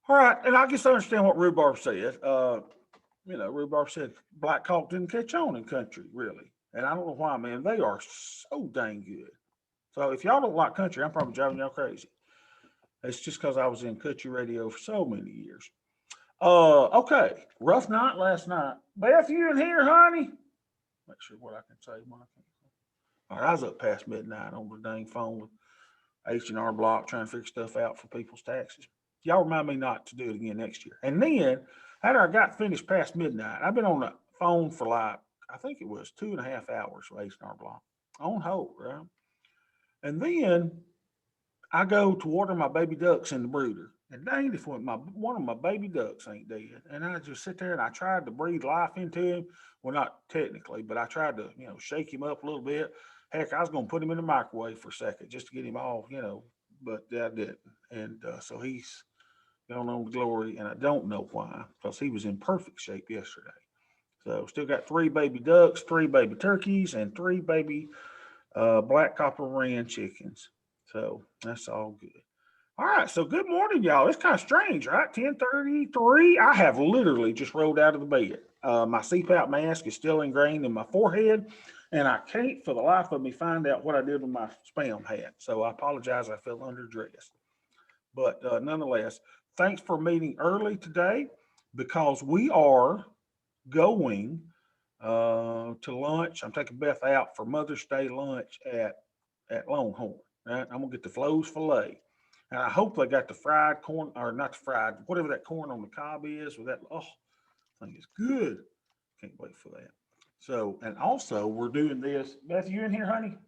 All right, and I just understand what Rhubarb said. Rhubarb said Black Hawk didn't catch on in country, really. And I don't know why, man. They are so dang good. So if y'all don't like country, I'm probably driving y'all crazy. It's just because I was in country radio for so many years. Okay. Rough night last night. Beth, you in here, honey? Make sure what I can say, Mike. All right, I was up past midnight on the dang phone with H&R Block trying to figure stuff out for people's taxes. Y'all remind me not to do it again next year. And then, after I got finished past midnight, I've been on the phone for like, I think it was 2.5 hours with H&R Block on hold, right? And then I go to water my baby ducks in the brooder. And dang if one of my baby ducks ain't dead. And I just sit there and I tried to breathe life into him. Well, not technically, but I tried to, shake him up a little bit. Heck, I was going to put him in the microwave for a second just to get him off, but I didn't. And so he's gone on to glory. And I don't know why, because he was in perfect shape yesterday. So still got 3 baby ducks, 3 baby turkeys, and 3 baby black copper ran chickens. So that's all good. All right, so good morning, y'all. It's kind of strange, right? 10:33. I have literally just rolled out of the bed. My CPAP mask is still ingrained in my forehead, and I can't for the life of me find out what I did with my spam hat. So I apologize. I feel underdressed. But nonetheless, thanks for meeting early today because we are going to lunch. I'm taking Beth out for Mother's Day lunch at Longhorn. Right? I'm gonna get the Flo's filet, and I hope they got the fried corn or not the fried, whatever that corn on the cob is. With that, I think it's good. Can't wait for that. So, and also we're doing this. Beth, you in here, honey?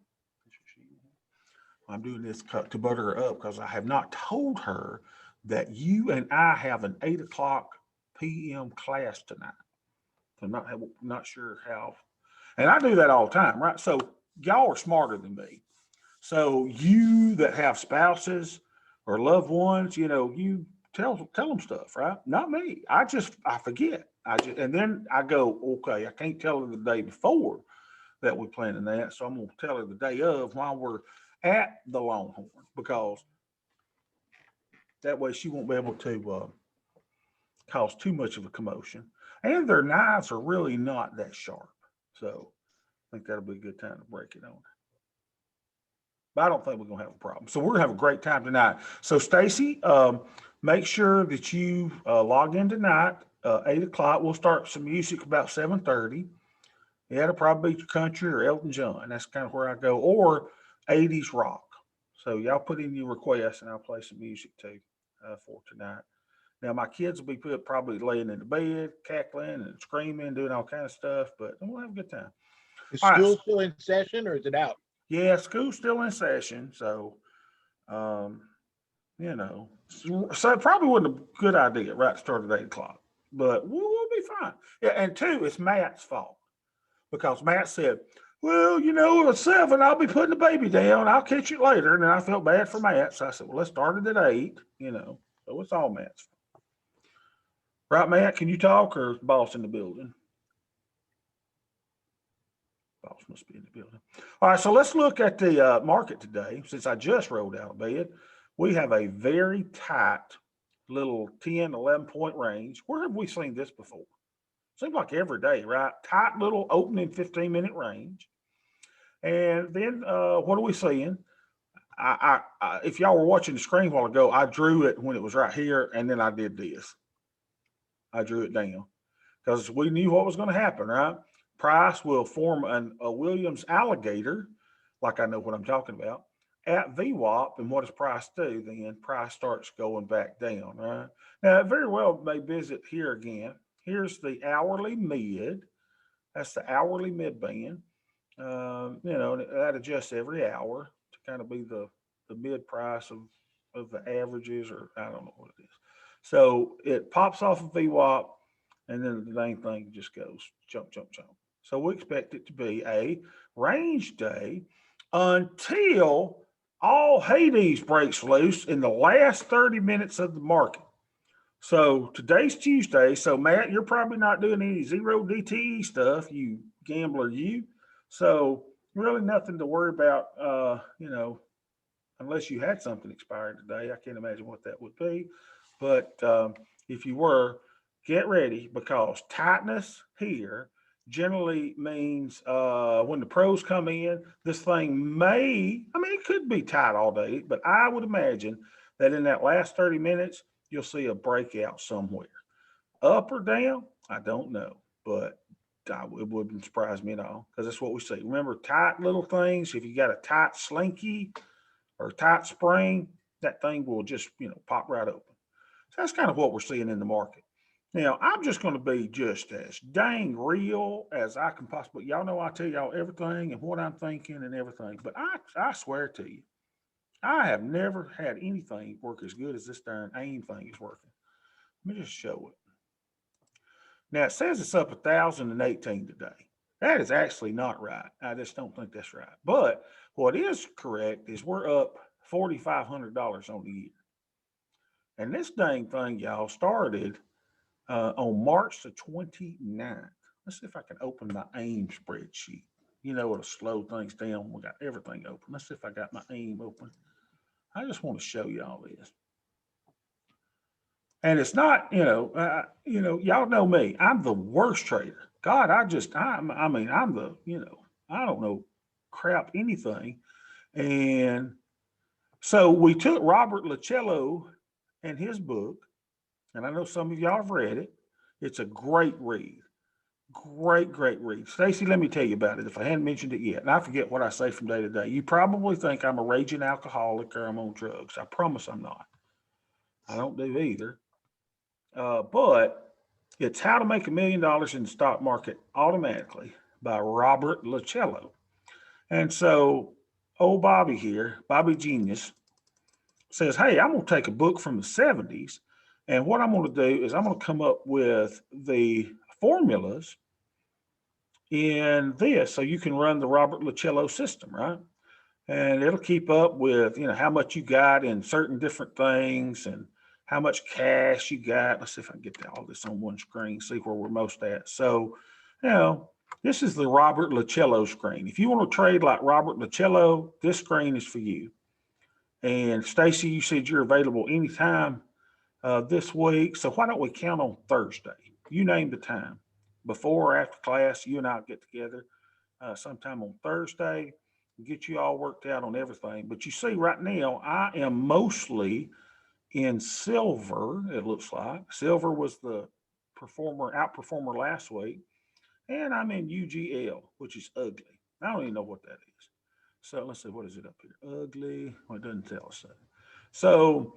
I'm doing this to butter her up because I have not told her that you and I have an 8 o'clock p.m. class tonight. I'm not sure how, and I do that all the time, right? So y'all are smarter than me. So you that have spouses or loved ones, you tell them stuff, right? Not me. I forget. And then I go, okay, I can't tell her the day before that we're planning that, so I'm gonna tell her the day of while we're at the Longhorn because that way she won't be able to cause too much of a commotion. And their knives are really not that sharp. So I think that'll be a good time to break it on. But I don't think we're going to have a problem. So we're going to have a great time tonight. So Stacy, make sure that you log in tonight, 8 o'clock. We'll start some music about 7:30. Yeah, it'll probably be country or Elton John. That's kind of where I go. Or 80s rock. So y'all put in your requests and I'll play some music too for tonight. Now my kids will be probably laying in the bed, cackling and screaming, doing all kind of stuff, but we'll have a good time. Is All right. school still in session or is it out? Yeah, school's still in session, so um, so it probably wasn't a good idea right to start at 8 o'clock, but we'll be fine. Yeah, and two, it's Matt's fault because Matt said, "Well, at 7, I'll be putting the baby down. I'll catch it later." And then I felt bad for Matt, so I said, "Well, let's start it at 8." So it's all Matt's fault. Right, Matt? Can you talk, or is the boss in the building? Boss must be in the building. All right, so let's look at the market today. Since I just rolled out of bed, we have a very tight little 10, 11 point range. Where have we seen this before? Seems like every day, right? Tight little opening 15-minute range. And then what are we seeing? If y'all were watching the screen a while ago, I drew it when it was right here, and then I did this. I drew it down because we knew what was going to happen, right? Price will form a Williams alligator, like I know what I'm talking about, at VWAP. And what does price do? Then price starts going back down, right? Now, it very well may visit here again. Here's the hourly mid. That's the hourly mid band. That adjusts every hour to kind of be the mid price of the averages, or I don't know what it is. So it pops off of VWAP, and then the dang thing just goes jump, jump, jump. So we expect it to be a range day until all Hades breaks loose in the last 30 minutes of the market. So today's Tuesday. So Matt, you're probably not doing any zero DTE stuff, you gambler, you. So really nothing to worry about, unless you had something expired today. I can't imagine what that would be. But if you were, get ready because tightness here generally means when the pros come in, this thing may, I mean, it could be tight all day, but I would imagine that in that last 30 minutes, you'll see a breakout somewhere. Up or down, I don't know, but it wouldn't surprise me at all because that's what we see. Remember, tight little things, if you got a tight slinky or tight spring, that thing will just, pop right open. So that's kind of what we're seeing in the market. Now, I'm just going to be just as dang real as I can possibly. Y'all know I tell y'all everything and what I'm thinking and everything, but I swear to you, I have never had anything work as good as this darn AIM thing is working. Let me just show it. Now, it says it's up 1,018 today. That is actually not right. I just don't think that's right. But what is correct is we're up $4,500 on the year. And this dang thing, y'all, started on March the 29th. Let's see if I can open my AIM spreadsheet. It'll slow things down. We got everything open. Let's see if I got my AIM open. I just want to show y'all this. And it's not, y'all know me. I'm the worst trader. God, I'm the, I don't know crap anything. And so we took Robert Lucello and his book, and I know some of y'all have read it. It's a great read. Great, great read. Stacy, let me tell you about it if I hadn't mentioned it yet. And I forget what I say from day to day. You probably think I'm a raging alcoholic or I'm on drugs. I promise I'm not. I don't do either. But it's How to Make $1 Million in the Stock Market Automatically by Robert Lucello. And so old Bobby here, Bobby Genius, says, hey, I'm going to take a book from the 70s. And what I'm going to do is I'm going to come up with the formulas in this so you can run the Robert Lucello system, right? And it'll keep up with, how much you got in certain different things and how much cash you got. Let's see if I can get all this on one screen, see where we're most at. So, this is the Robert Lucello screen. If you want to trade like Robert Lucello, this screen is for you. And Stacy, you said you're available anytime this week. So why don't we count on Thursday? You name the time. Before or after class, you and I'll get together sometime on Thursday, get you all worked out on everything. But you see right now, I am mostly in silver, it looks like. Silver was the outperformer last week. And I'm in UGL, which is ugly. I don't even know what that is. So let's see, what is it up here? Ugly. Well, it doesn't tell us that. So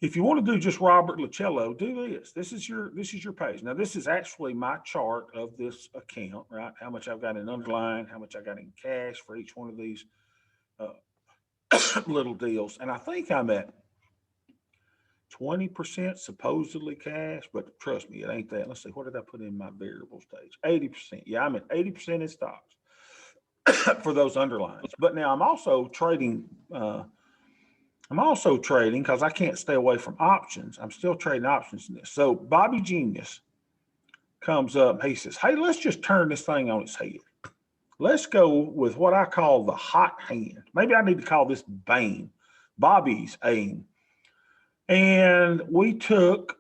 if you want to do just Robert Lucello, do this. This is your page. Now, this is actually my chart of this account, right? How much I've got in underlying, how much I got in cash for each one of these little deals. And I think I'm at 20% supposedly cash, but trust me, it ain't that. Let's see, what did I put in my variable stage? 80%. Yeah, I'm at 80% in stocks for those underlines. But now I'm also trading because I can't stay away from options. I'm still trading options in this. So Bobby Genius comes up. He says, hey, let's just turn this thing on its head. Let's go with what I call the hot hand. Maybe I need to call this Bane, Bobby's aim. And we took,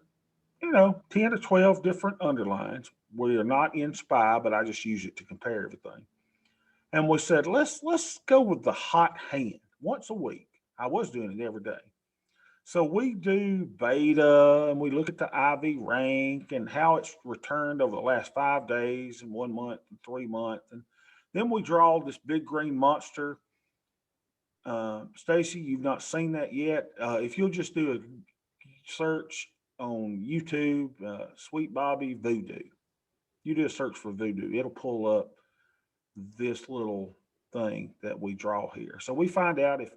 10 to 12 different underlines. We are not in SPY, but I just use it to compare everything. And we said, let's go with the hot hand once a week. I was doing it every day. So we do beta and we look at the IV rank and how it's returned over the last 5 days and 1 month and 3 months. And then we draw this big green monster. Stacy, you've not seen that yet. If you'll just do a search on YouTube, Sweet Bobby Voodoo. You do a search for Voodoo. It'll pull up this little thing that we draw here. So we find out if,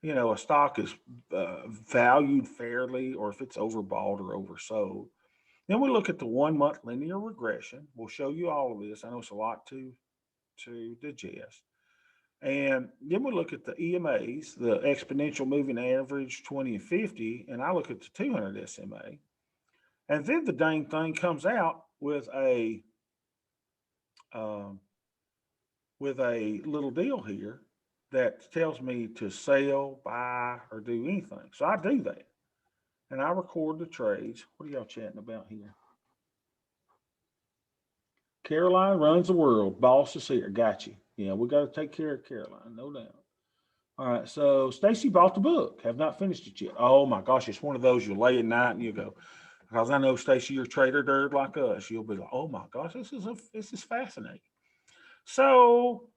a stock is valued fairly or if it's overbought or oversold. Then we look at the 1 month linear regression. We'll show you all of this. I know it's a lot to digest. And then we look at the EMAs, the exponential moving average 20 and 50, and I look at the 200 SMA. And then the dang thing comes out with a little deal here that tells me to sell, buy, or do anything. So I do that. and I record the trades. What are y'all chatting about here? Caroline runs the world. Boss is here. Got you. Yeah, we got to take care of Caroline, no doubt. All right, so Stacy bought the book. Have not finished it yet. Oh my gosh, it's one of those you lay at night and you go, because I know Stacy, you're trader nerd like us. You'll be like, oh my gosh, this is fascinating. So,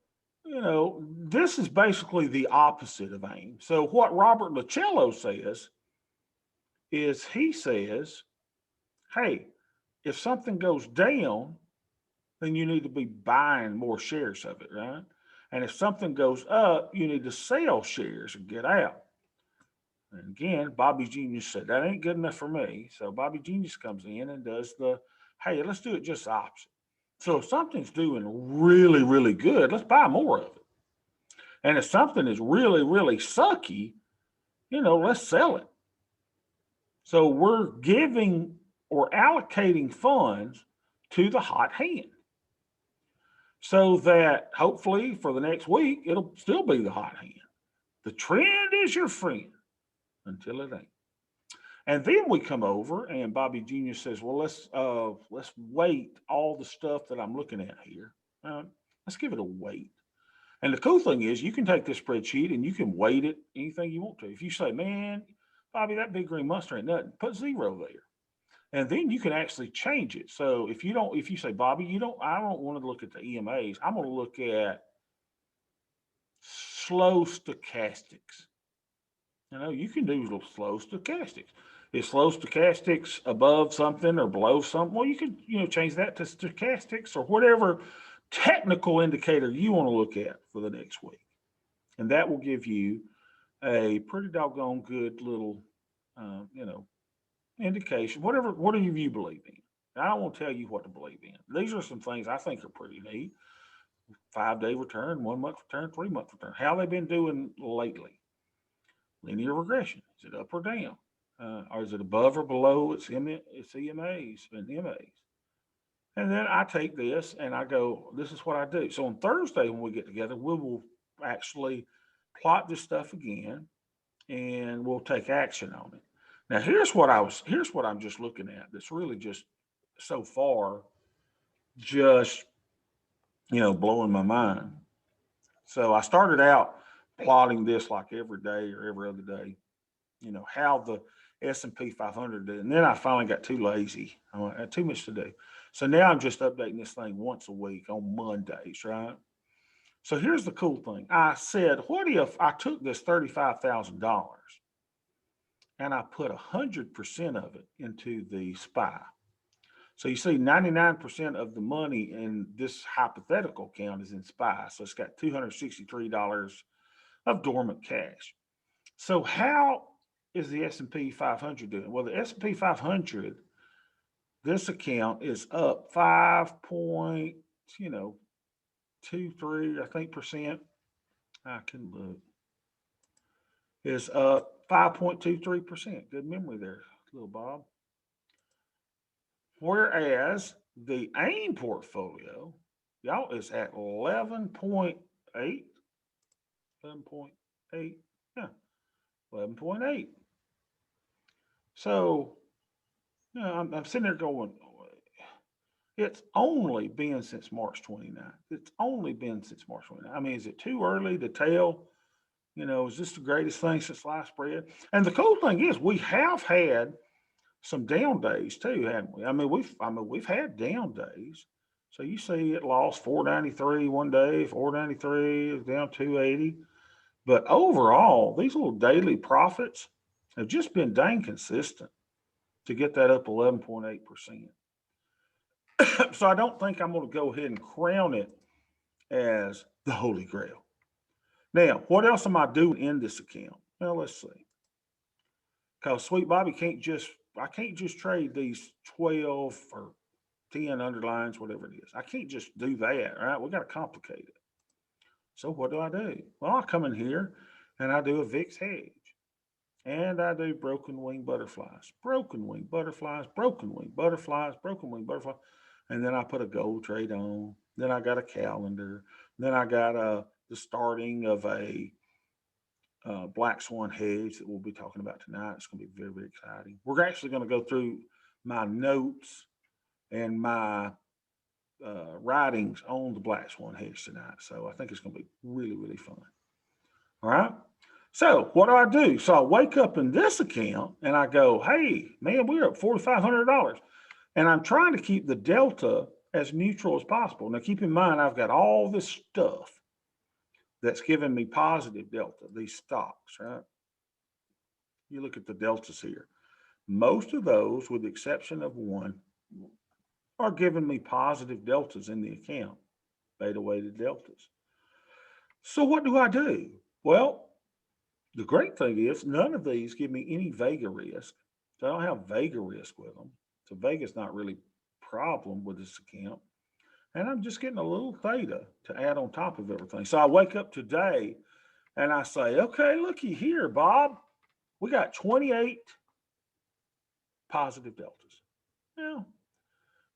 this is basically the opposite of AIM. So what Robert Lucello says is he says, hey, if something goes down, then you need to be buying more shares of it, right? And if something goes up, you need to sell shares and get out. And again, Bobby Genius said, that ain't good enough for me. So Bobby Genius comes in and does hey, let's do it just the opposite. So if something's doing really, really good, let's buy more of it. And if something is really, really sucky, let's sell it. So we're giving or allocating funds to the hot hand so that hopefully for the next week, it'll still be the hot hand. The trend is your friend until it ain't. And then we come over and Bobby Jr. says, well, let's weight all the stuff that I'm looking at here. Let's give it a weight. And the cool thing is you can take this spreadsheet and you can weight it anything you want to. If you say, man, Bobby, that big green monster ain't nothing, put 0 there. And then you can actually change it. So if you say, Bobby, I don't want to look at the EMAs. I'm going to look at slow stochastics. You can do little slow stochastics. Is slow stochastics above something or below something? Well, you could, change that to stochastics or whatever technical indicator you want to look at for the next week. And that will give you a pretty doggone good little, indication, whatever you believe in. I don't want to tell you what to believe in. These are some things I think are pretty neat. 5-day return, 1 month return, 3-month return. How they been doing lately? Linear regression. Is it up or down? Or is it above or below its EMAs and MAs? And then I take this and I go, this is what I do. So on Thursday when we get together, we will actually plot this stuff again and we'll take action on it. Now here's what I'm just looking at. That's really just so far just blowing my mind. So I started out plotting this like every day or every other day, how the S&P 500 did. And then I finally got too lazy. I had too much to do. So now I'm just updating this thing once a week on Mondays, right? So here's the cool thing. I said, what if I took this $35,000 and I put 100% of it into the SPY? So you see 99% of the money in this hypothetical account is in SPY. So it's got $263 of dormant cash. So how is the S&P 500 doing? Well, the S&P 500, this account is up 5.23, I think, percent. I can look. Is up 5.23%. Good memory there, little Bob. Whereas the AIM portfolio, y'all, is at 11.8. 11.8. Yeah, 11.8. So, I'm sitting there going, it's only been since March 29th. It's only been since March 29th. I mean, is it too early to tell? Is this the greatest thing since sliced bread? And the cool thing is we have had some down days too, haven't we? I mean, we've had down days. So you see it lost 493 one day, 493 is down 280. But overall, these little daily profits have just been dang consistent to get that up 11.8%. So I don't think I'm going to go ahead and crown it as the Holy Grail. Now, what else am I doing in this account? Well, let's see. Because Sweet Bobby I can't just trade these 12 or 10 underlines, whatever it is. I can't just do that, right? We got to complicate it. So what do? Well, I come in here and I do a VIX hedge. And I do broken wing butterflies, broken wing butterflies, broken wing butterflies, broken wing butterflies. And then I put a gold trade on. Then I got a calendar. Then I got the starting of a Black Swan Hedge that we'll be talking about tonight. It's going to be very, very exciting. We're actually going to go through my notes and my writings on the Black Swan Hedge tonight. So I think it's going to be really, really fun. All right. So what do? So I wake up in this account and I go, hey, man, we're up $4,500. And I'm trying to keep the delta as neutral as possible. Now, keep in mind, I've got all this stuff that's giving me positive delta, these stocks, right? You look at the deltas here. Most of those, with the exception of one, are giving me positive deltas in the account, beta weighted deltas. So what do? Well, the great thing is none of these give me any Vega risk. So I don't have Vega risk with them. So Vega's not really a problem with this account. And I'm just getting a little theta to add on top of everything. So I wake up today and I say, okay, looky here, Bob. We got 28 positive deltas.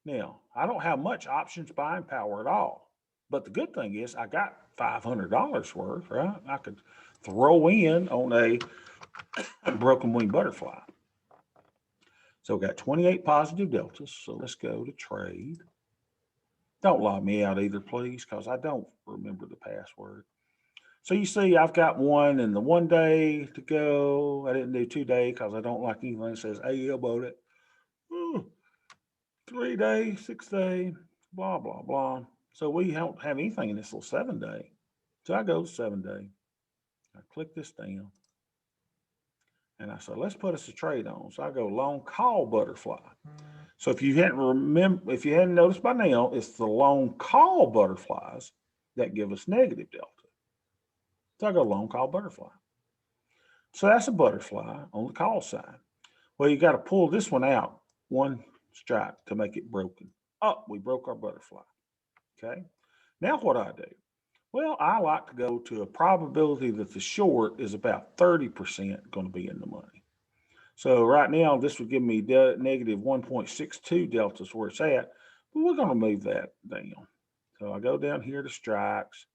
Now, I don't have much options buying power at all. But the good thing is I got $500 worth, right? I could throw in on a broken wing butterfly. So we got 28 positive deltas. So let's go to trade. Don't log me out either, please, because I don't remember the password. So you see, I've got one in the 1 day to go. I didn't do 2 day because I don't like anything that says AL about it. 3 day, 6 day, blah, blah, blah. So we don't have anything in this little 7 day. So I go to 7 day. I click this down. And I said, let's put us a trade on. So I go long call butterfly. So if you hadn't noticed by now, it's the long call butterflies that give us negative delta. So I go long call butterfly. So that's a butterfly on the call side. Well, you got to pull this one out, one strike to make it broken. Oh, we broke our butterfly. Okay. Now what do? Well, I like to go to a probability that the short is about 30% going to be in the money. So right now, this would give me negative 1.62 deltas where it's at, but we're going to move that down. So I go down here to strikes.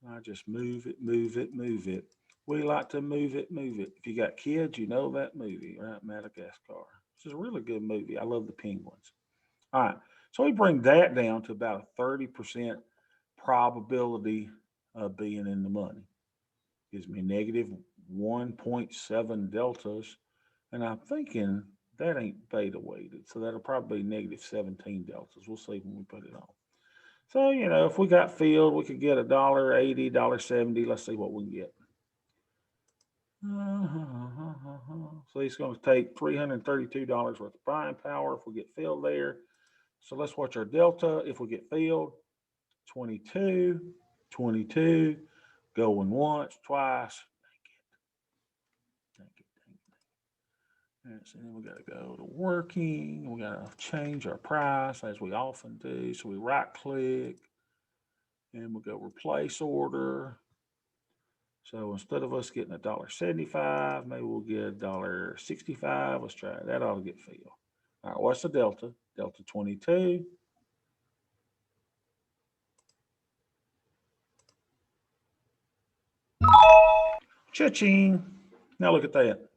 I just move it, move it, move it. We like to move it, move it. If you got kids, you know that movie, right? Madagascar. This is a really good movie. I love the penguins. All right. So we bring that down to about a 30% probability of being in the money. Gives me negative 1.7 deltas. And I'm thinking that ain't beta weighted. So that'll probably be negative 17 deltas. We'll see when we put it on. So, if we got filled, we could get $1.80, $1.70. Let's see what we can get. So he's going to take $332 worth of buying power if we get filled there. So let's watch our delta. If we get filled, 22, 22, going once, twice. Thank you. And so then we got to go to working. We got to change our price as we often do. So we right click and we'll go replace order. So instead of us getting $1.75, maybe we'll get $1.65. Let's try it. That ought to get filled. All right, what's the delta? Delta 22. Cha-ching. Now look at that.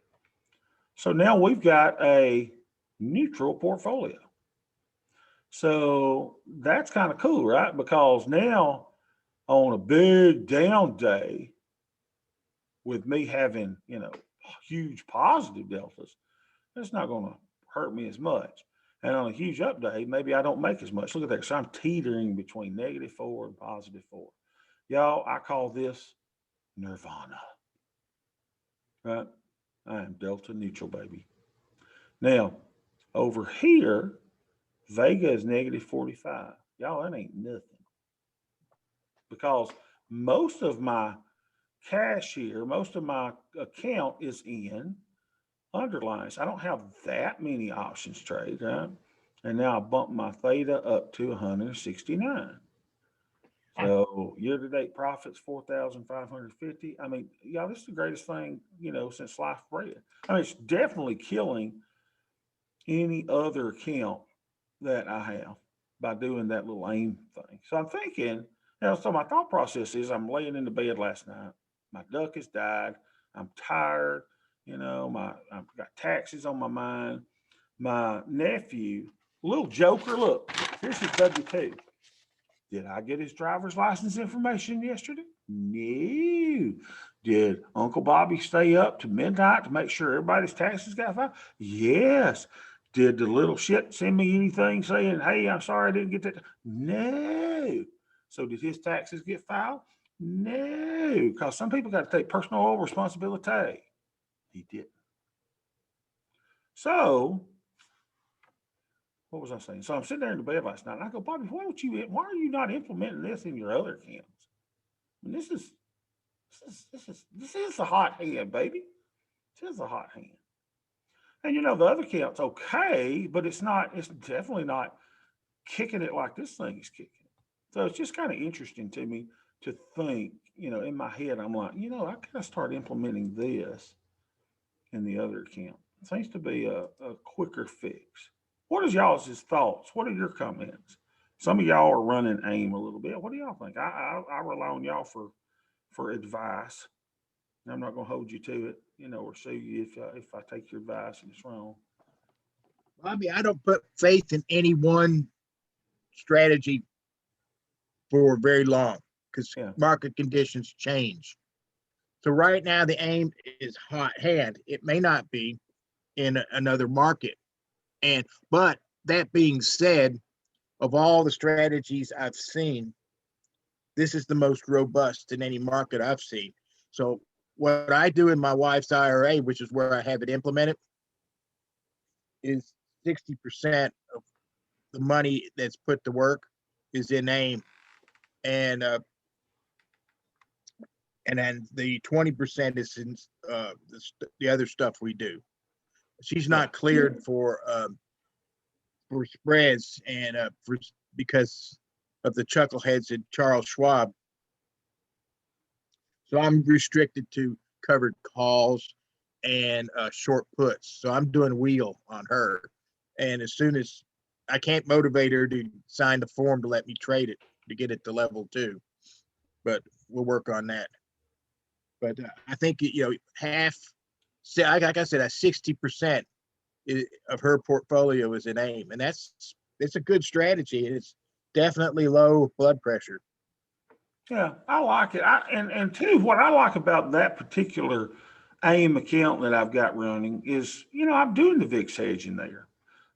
So now we've got a neutral portfolio. So that's kind of cool, right? Because now on a big down day, with me having, huge positive deltas, it's not going to hurt me as much. And on a huge up day, maybe I don't make as much. Look at that. So I'm teetering between -4 and +4. Y'all, I call this nirvana. Right? I am delta neutral, baby. Now, over here, Vega is -45. Y'all, that ain't nothing. Because most of my cash here, most of my account is in underlines. I don't have that many options trade, right? And now I bump my theta up to 169. So year-to-date profits 4,550. I mean, yeah, this is the greatest thing, since sliced bread. I mean, it's definitely killing any other account that I have by doing that little aim thing. So I'm thinking, so my thought process is I'm laying in the bed last night. My duck has died. I'm tired. I've got taxes on my mind. My nephew, little joker, look, here's his W-2. Did I get his driver's license information yesterday? No. Did Uncle Bobby stay up to midnight to make sure everybody's taxes got filed? Yes. Did the little shit send me anything saying, hey, I'm sorry I didn't get that? No. So did his taxes get filed? No. Because some people got to take personal responsibility. He didn't. So what was I saying? So I'm sitting there in the bed last night and I go, Bobby, why are you not implementing this in your other accounts? I mean, this is a hot hand, baby. This is a hot hand. And the other account's okay, but it's definitely not kicking it like this thing is kicking. So it's just kind of interesting to me to think, in my head, I'm like, I gotta start implementing this in the other account. It seems to be a quicker fix. What is y'all's thoughts? What are your comments? Some of y'all are running AIM a little bit. What do y'all think? I rely on y'all for advice. I'm not going to hold you to it, or sue you if I take your advice and it's wrong. Bobby, I don't put faith in any one strategy for very long because Yeah. market conditions change. So right now the AIM is hot hand. It may not be in another market. But that being said, of all the strategies I've seen, this is the most robust in any market I've seen. So what I do in my wife's IRA, which is where I have it implemented, is 60% of the money that's put to work is in AIM, and then the 20% is in the other stuff we do. She's not cleared for spreads and because of the chuckleheads at Charles Schwab. So I'm restricted to covered calls and short puts. So I'm doing wheel on her. And as soon as I can't motivate her to sign the form to let me trade it to get it to level 2, but we'll work on that. But I think, half, like I said, 60% of her portfolio is in AIM. And it's a good strategy. And it's definitely low blood pressure. Yeah, I like it. And too, what I like about that particular AIM account that I've got running is, I'm doing the VIX hedge in there.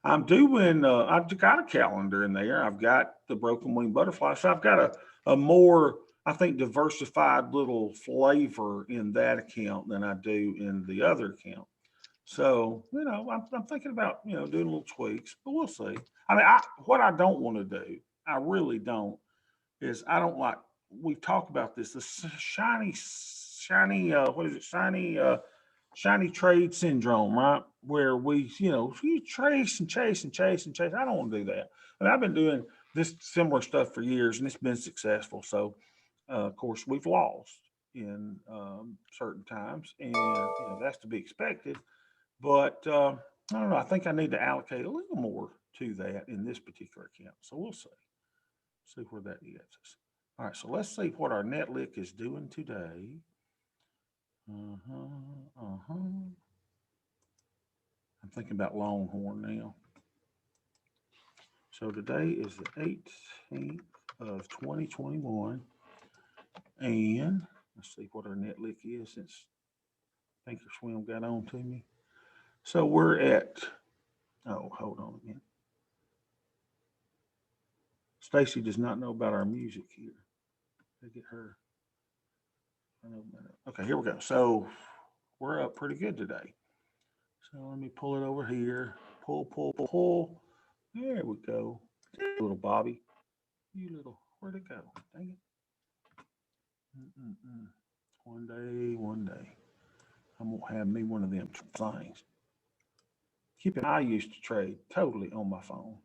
I'm doing, I've got a calendar in there. I've got the broken wing butterfly. So I've got a more, I think, diversified little flavor in that account than I do in the other account. So, I'm thinking about, doing little tweaks, but we'll see. I mean, what I don't want to do, I really don't, is I don't like, we talk about this, the shiny, what is it? Shiny trade syndrome, right? Where we trace and chase and chase and chase. I don't want to do that. I mean, I've been doing this similar stuff for years and it's been successful. So, of course, we've lost in certain times and that's to be expected. But I don't know. I think I need to allocate a little more to that in this particular account. So we'll see where that gets us. All right, so let's see what our net lick is doing today. I'm thinking about Longhorn now. So today is the 18th of 2021. And let's see what our net lick is since Thinkorswim got on to me. So we're at, hold on a minute. Stacy does not know about our music here. They get her. Okay, here we go. So we're up pretty good today. So let me pull it over here. Pull. There we go. Little Bobby. Where'd it go? Dang it. One day. I'm going to have me one of them things. I used to trade totally on my phone.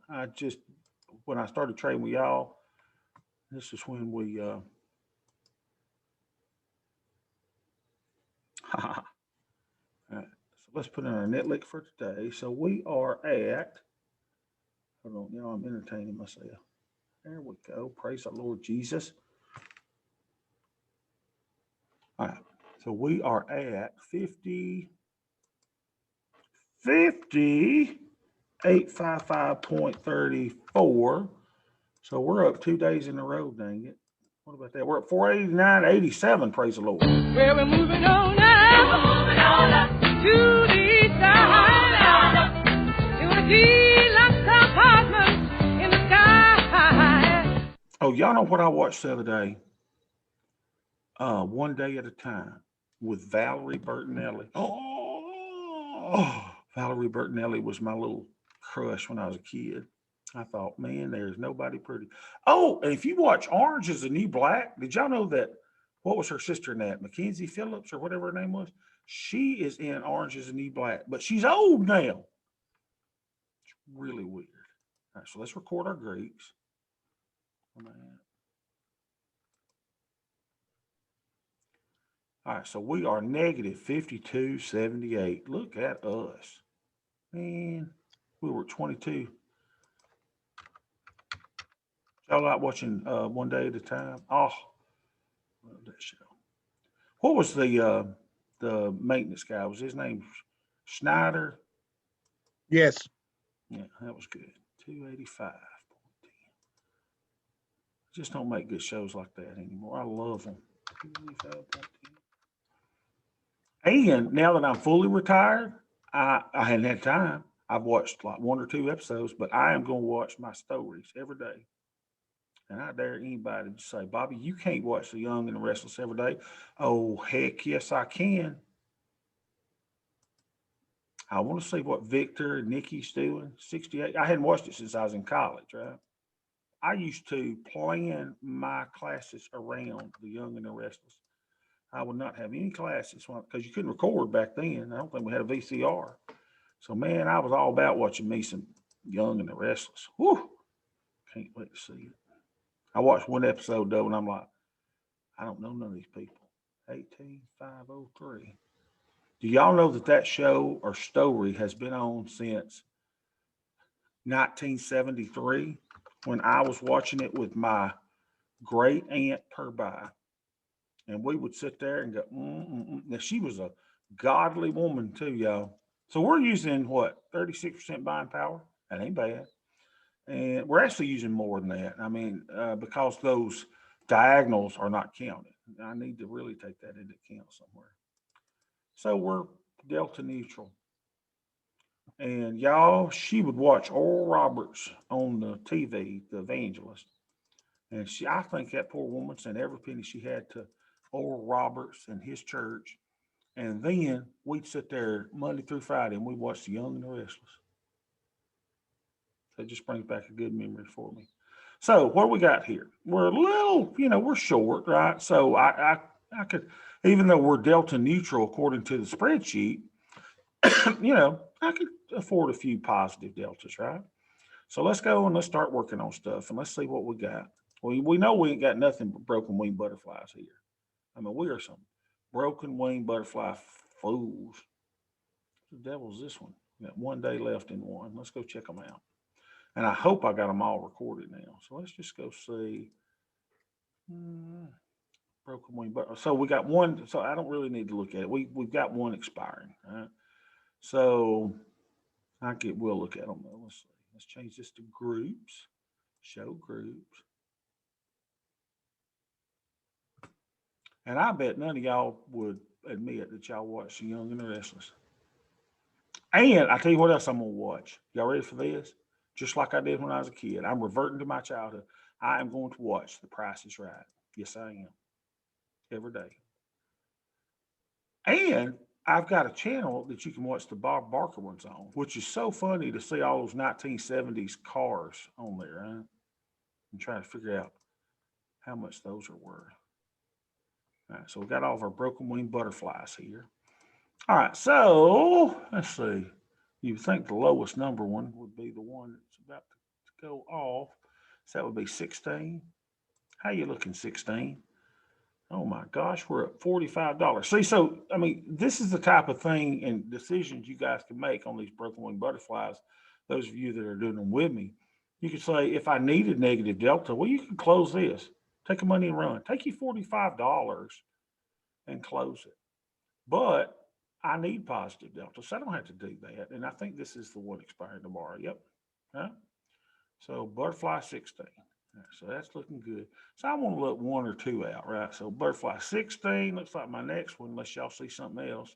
When I started trading with y'all, this is when we, all right, so let's put in our net lick for today. So we are at, hold on, I'm entertaining myself. There we go. Praise the Lord Jesus. All right. So we are at 5855.34. So we're up 2 days in a row, dang it. What about that? We're at 489.87, praise the Lord. Well, we're moving on now. We're moving on up to the side. To a deluxe apartment in the sky. Oh, y'all know what I watched the other day? One Day at a Time with Valerie Bertinelli. Oh, Valerie Bertinelli was my little crush when I was a kid. I thought, man, there's nobody pretty. Oh, and if you watch Orange is the New Black, did y'all know that? What was her sister in that? Mackenzie Phillips or whatever her name was? She is in Orange is the New Black, but she's old now. It's really weird. All right, so let's record our Greeks. All right, so we are negative 52.78. Look at us. Man, we were 22. Y'all like watching One Day at a Time? Oh, love that show. What was the maintenance guy? Was his name Schneider? Yes. Yeah, that was good. 285. Just don't make good shows like that anymore. I love them. 285.10. And now that I'm fully retired, I hadn't had time. I've watched like 1 or 2 episodes, but I am going to watch my stories every day. And I dare anybody to say, Bobby, you can't watch The Young and the Restless every day. Oh, heck yes, I can. I want to see what Victor and Nikki's doing. 68. I hadn't watched it since I was in college, right? I used to plan my classes around The Young and the Restless. I would not have any classes because you couldn't record back then. I don't think we had a VCR. So, man, I was all about watching me some Young and the Restless. Whew. Can't wait to see it. I watched one episode, though, and I'm like, I don't know none of these people. 18503. Do y'all know that show or story has been on since 1973 when I was watching it with my great aunt Purby? And we would sit there and go, Now, she was a godly woman too, y'all. So we're using what, 36% buying power? That ain't bad. And we're actually using more than that. I mean, because those diagonals are not counted. I need to really take that into account somewhere. So we're delta neutral. And y'all, she would watch Oral Roberts on the TV, the evangelist. And I think that poor woman sent every penny she had to Oral Roberts and his church. And then we'd sit there Monday through Friday and we'd watch The Young and the Restless. That just brings back a good memory for me. So what we got here? We're a little, we're short, right? So I could, even though we're delta neutral according to the spreadsheet, I could afford a few positive deltas, right? So let's go and let's start working on stuff and let's see what we got. We know we ain't got nothing but broken wing butterflies here. I mean, we are some broken wing butterfly fools. What the devil's this one? We got 1 day left in one. Let's go check them out. And I hope I got them all recorded now. So let's just go see. Broken wing butterfly. So we got one. So I don't really need to look at it. We've got one expiring. Right? So we'll look at them though. Let's see. Let's change this to groups. Show groups. And I bet none of y'all would admit that y'all watch The Young and the Restless. And I tell you what else I'm gonna watch. Y'all ready for this? Just like I did when I was a kid. I'm reverting to my childhood. I am going to watch The Price is Right. Yes, I am. Every day. And I've got a channel that you can watch the Bob Barker ones on, which is so funny to see all those 1970s cars on there. Huh? I'm trying to figure out how much those are worth. All right, so we got all of our broken wing butterflies here. All right, so let's see. You think the lowest number one would be the one that's about to go off. So that would be 16. How you looking, 16? Oh my gosh, we're at $45. See, so I mean, this is the type of thing and decisions you guys can make on these broken wing butterflies. Those of you that are doing them with me, you could say, if I needed negative delta, well, you can close this, take the money and run. Take you $45 and close it. but I need positive delta, so I don't have to do that. And I think this is the one expiring tomorrow. Yep. Huh? So butterfly 16. So that's looking good. So I want to look one or two out, right? So butterfly 16 looks like my next one, unless y'all see something else,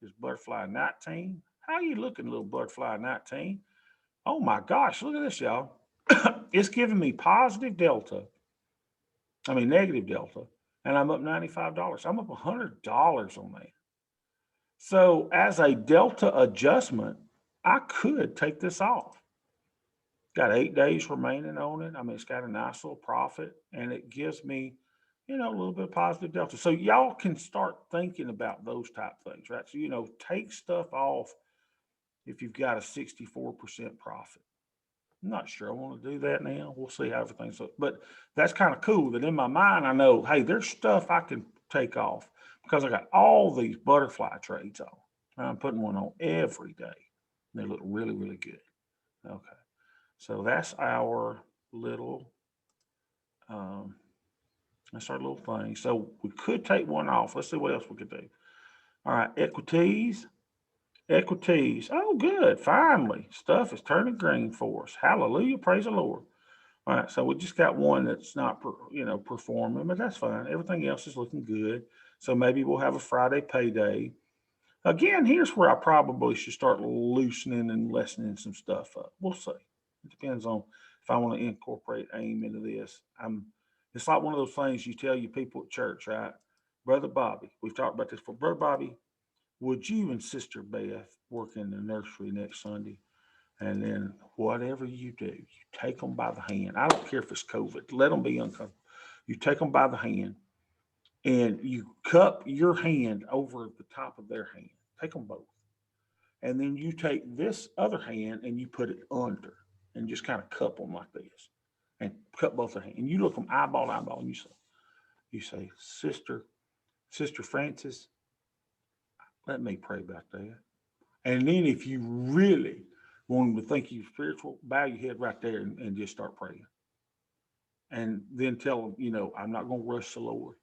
is butterfly 19. How you looking, little butterfly 19? Oh my gosh, look at this, y'all. It's giving me positive delta. I mean, negative delta. And I'm up $95. I'm up $100 on that. So as a delta adjustment, I could take this off. Got 8 days remaining on it. I mean, it's got a nice little profit and it gives me, a little bit of positive delta. So y'all can start thinking about those type things, right? So, take stuff off if you've got a 64% profit. I'm not sure I want to do that now. We'll see how everything's up. But that's kind of cool that in my mind, I know, hey, there's stuff I can take off because I got all these butterfly trades on. I'm putting one on every day. They look really, really good. Okay. So that's our little, that's our little thing. So we could take one off. Let's see what else we could do. All right. Equities. Oh, good. Finally, stuff is turning green for us. Hallelujah. Praise the Lord. All right. So we just got one that's not, performing, but that's fine. Everything else is looking good. So maybe we'll have a Friday payday. Again, here's where I probably should start loosening and lessening some stuff up. We'll see. It depends on if I want to incorporate AIM into this. It's like one of those things you tell your people at church, right? Brother Bobby, we've talked about this for Brother Bobby. Would you and Sister Beth work in the nursery next Sunday? And then whatever you do, you take them by the hand. I don't care if it's COVID. Let them be uncomfortable. You take them by the hand and you cup your hand over the top of their hand. Take them both. And then you take this other hand and you put it under and just kind of cup them like this and cup both their hands. And you look them eyeball to eyeball and you say, Sister Francis, let me pray about that. And then if you really want them to think you're spiritual, bow your head right there and just start praying. And then tell them, I'm not going to rush the Lord.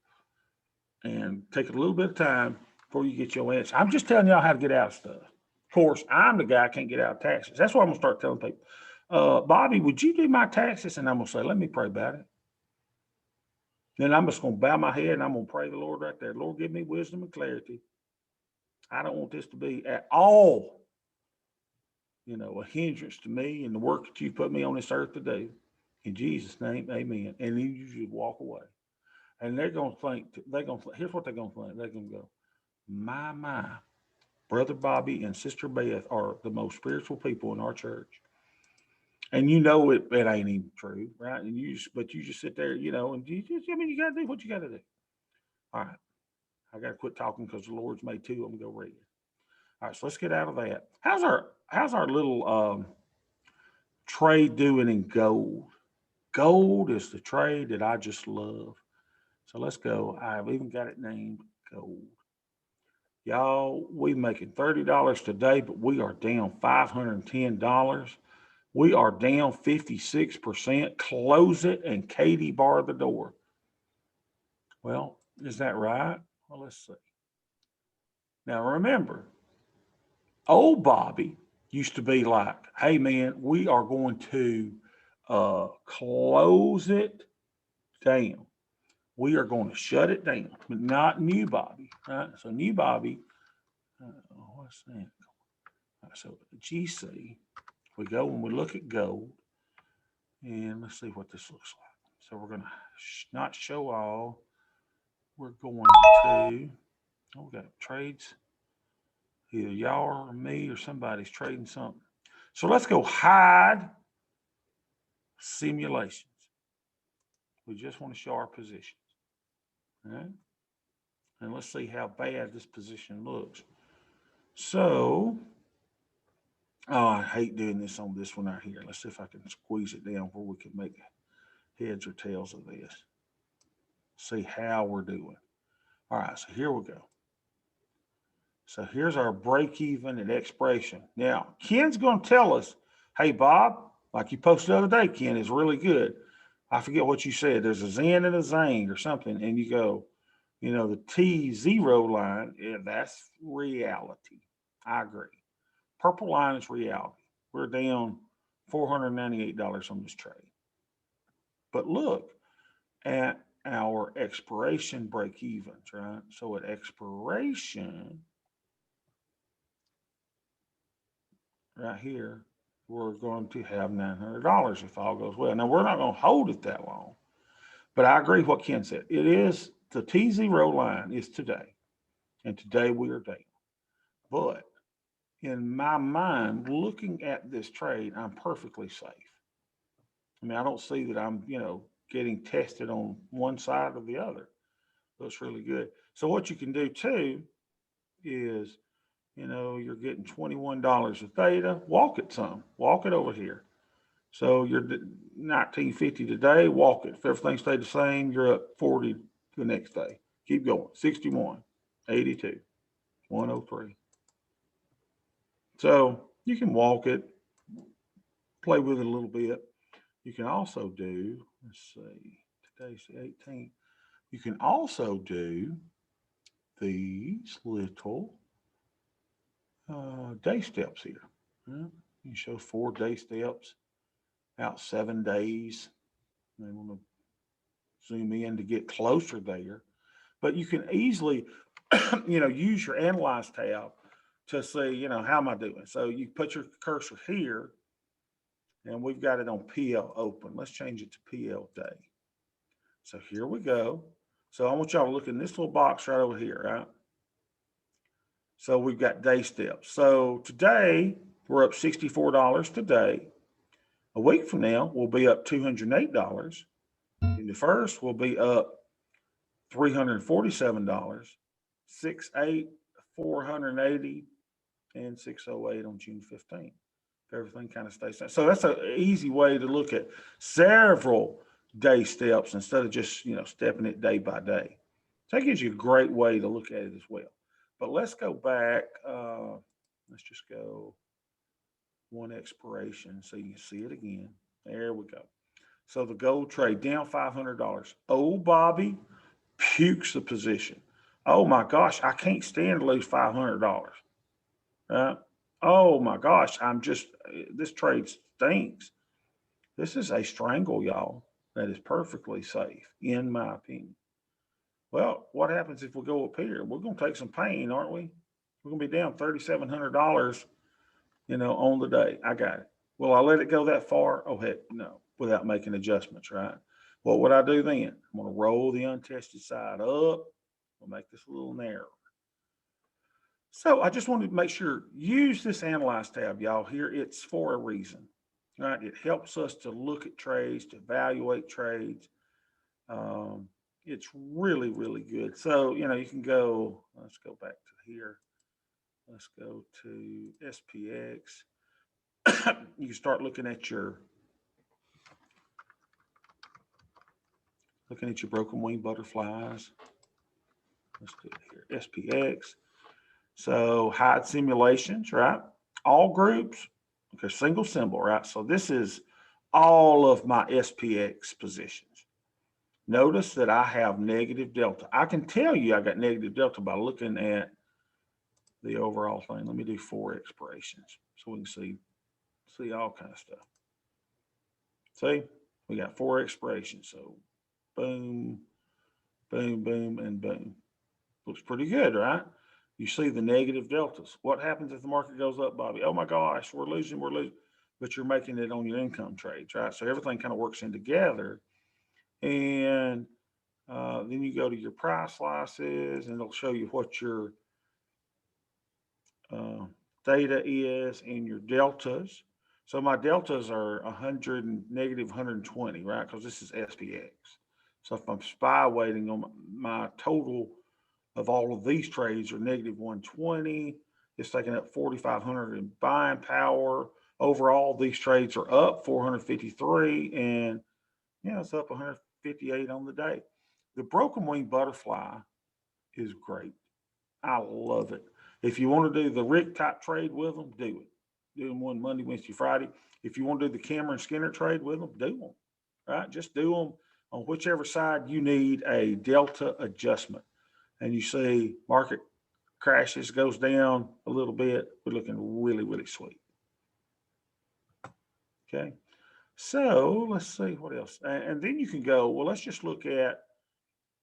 And take a little bit of time before you get your answer. I'm just telling y'all how to get out of stuff. Of course, I'm the guy can't get out of taxes. That's what I'm going to start telling people. Bobby, would you do my taxes? And I'm going to say, let me pray about it. Then I'm just going to bow my head and I'm going to pray the Lord right there. Lord, give me wisdom and clarity. I don't want this to be at all, a hindrance to me and the work that you put me on this earth to do. In Jesus' name, amen. And then you just walk away. And they're going to think, here's what they're going to think. They're going to go, my, Brother Bobby and Sister Beth are the most spiritual people in our church. And it ain't even true, right? And you just sit there, and you got to do what you got to do. All right. I got to quit talking because the Lord's made two of them go read. All right, so let's get out of that. How's our little trade doing in gold? Gold is the trade that I just love. So let's go. I've even got it named gold. Y'all, we making $30 today, but we are down $510. We are down 56%. Close it and Katie bar the door. Well, is that right? Well, let's see. Now remember, old Bobby used to be like, hey man, we are going to close it down. We are going to shut it down, but not new Bobby, right? So new Bobby, what's that? Right, so GC, we go and we look at gold, and let's see what this looks like. So we're going to not show all. We're going to, we got trades. Either y'all or me or somebody's trading something. So let's go hide simulations. We just want to show our positions. All right? And let's see how bad this position looks. So, I hate doing this on this one right here. Let's see if I can squeeze it down where we can make heads or tails of this. See how we're doing. All right, so here we go. So here's our break even and expiration. Now, Ken's going to tell us, hey, Bob, like you posted the other day, Ken, is really good. I forget what you said. There's a Zen and a Zang or something. And you go, You know, the T0 line, yeah, that's reality. I agree. Purple line is reality. We're down $498 on this trade. But look at our expiration break evens, right? So at expiration, right here, we're going to have $900 if all goes well. Now, we're not going to hold it that long, but I agree with what Ken said. It is the T0 line is today, and today we are down. But in my mind, looking at this trade, I'm perfectly safe. I mean, I don't see that I'm, getting tested on one side or the other. Looks really good. So what you can do too is, you're getting $21 a theta. Walk it some. Walk it over here. So you're 1950 today. Walk it. If everything stayed the same, you're up 40 the next day. Keep going. 61, 82, 103. So you can walk it, play with it a little bit. You can also do, let's see, today's the 18th. You can also do these little day steps here. You show 4 day steps out 7 days. I want to zoom in to get closer there. But you can easily, use your Analyze tab to see, how am I doing? So you put your cursor here, and we've got it on PL open. Let's change it to PL day. So here we go. So I want y'all to look in this little box right over here, right? So we've got day steps. So today, we're up $64 today. A week from now, we'll be up $208. In the first, we'll be up $347, 6/8, 480, and 608 on June 15th. Everything kind of stays the same. So that's an easy way to look at several day steps instead of just, stepping it day by day. So that gives you a great way to look at it as well. But let's go back. Let's just go one expiration so you can see it again. There we go. So the gold trade down $500. Oh, Bobby pukes the position. Oh my gosh, I can't stand to lose $500. Oh my gosh, this trade stinks. This is a strangle, y'all, that is perfectly safe, in my opinion. Well, what happens if we go up here? We're going to take some pain, aren't we? We're going to be down $3,700, on the day. I got it. Will I let it go that far? Oh, heck no, without making adjustments, right? What would I do then? I'm going to roll the untested side up. We'll make this a little narrower. So I just wanted to make sure, use this Analyze tab, y'all. Here, it's for a reason, right? It helps us to look at trades, to evaluate trades. It's really, really good. So, you can go, let's go back to here. Let's go to SPX. You can start looking at your broken wing butterflies. Let's do it here, SPX. So hide simulations, right? All groups, okay, single symbol, right? So this is all of my SPX positions. Notice that I have negative delta. I can tell you I got negative delta by looking at the overall thing. Let me do 4 expirations so we can see all kind of stuff. See, we got 4 expirations. So boom, boom, boom, and boom. Looks pretty good, right? You see the negative deltas. What happens if the market goes up, Bobby? Oh my gosh, we're losing. But you're making it on your income trades, right? So everything kind of works in together. And then you go to your price slices, and it'll show you what your theta is and your deltas. So my deltas are 100 and negative 120, right? Because this is SPX. So if I'm SPY weighting on my total of all of these trades are negative 120, it's taking up 4,500 in buying power. Overall, these trades are up 453, and it's up 158 on the day. The broken wing butterfly is great. I love it. If you want to do the Rick type trade with them, do it. Do them one Monday, Wednesday, Friday. If you want to do the Cameron Skinner trade with them, do them. Right? Just do them on whichever side you need a delta adjustment. and you see market crashes, goes down a little bit, we're looking really, really sweet. Okay. So let's see what else. And then you can go, well, let's just look at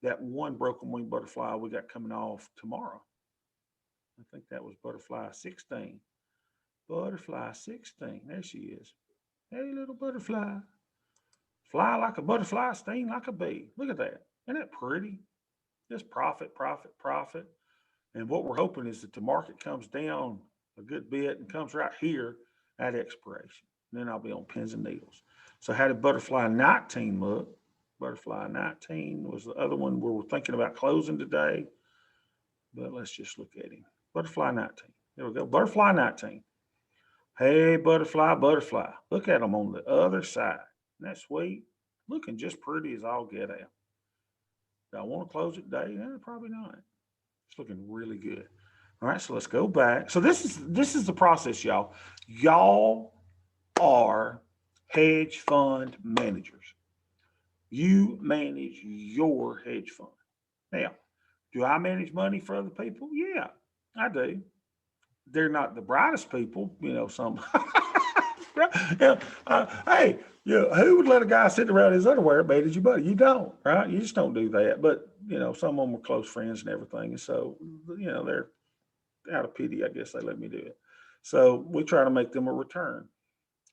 that one broken wing butterfly we got coming off tomorrow. I think that was butterfly 16. Butterfly 16. There she is. Hey, little butterfly. Fly like a butterfly, sting like a bee. Look at that. Isn't that pretty? Just profit, profit, profit. And what we're hoping is that the market comes down a good bit and comes right here at expiration. And then I'll be on pins and needles. So how did butterfly 19 look? Butterfly 19 was the other one where we're thinking about closing today. But let's just look at him. Butterfly 19. There we go. Butterfly 19. Hey, butterfly, butterfly. Look at them on the other side. Isn't that sweet? Looking just pretty as all get out. Do I want to close it today? Probably not. It's looking really good. All right, so let's go back. So this is the process, y'all. Y'all are hedge fund managers. You manage your hedge fund. Now, do I manage money for other people? Yeah, I do. They're not the brightest people, some. Hey, who would let a guy sit around his underwear manage your money? You don't, right? You just don't do that. But, some of them are close friends and everything. And so, they're out of pity, I guess they let me do it. So we try to make them a return.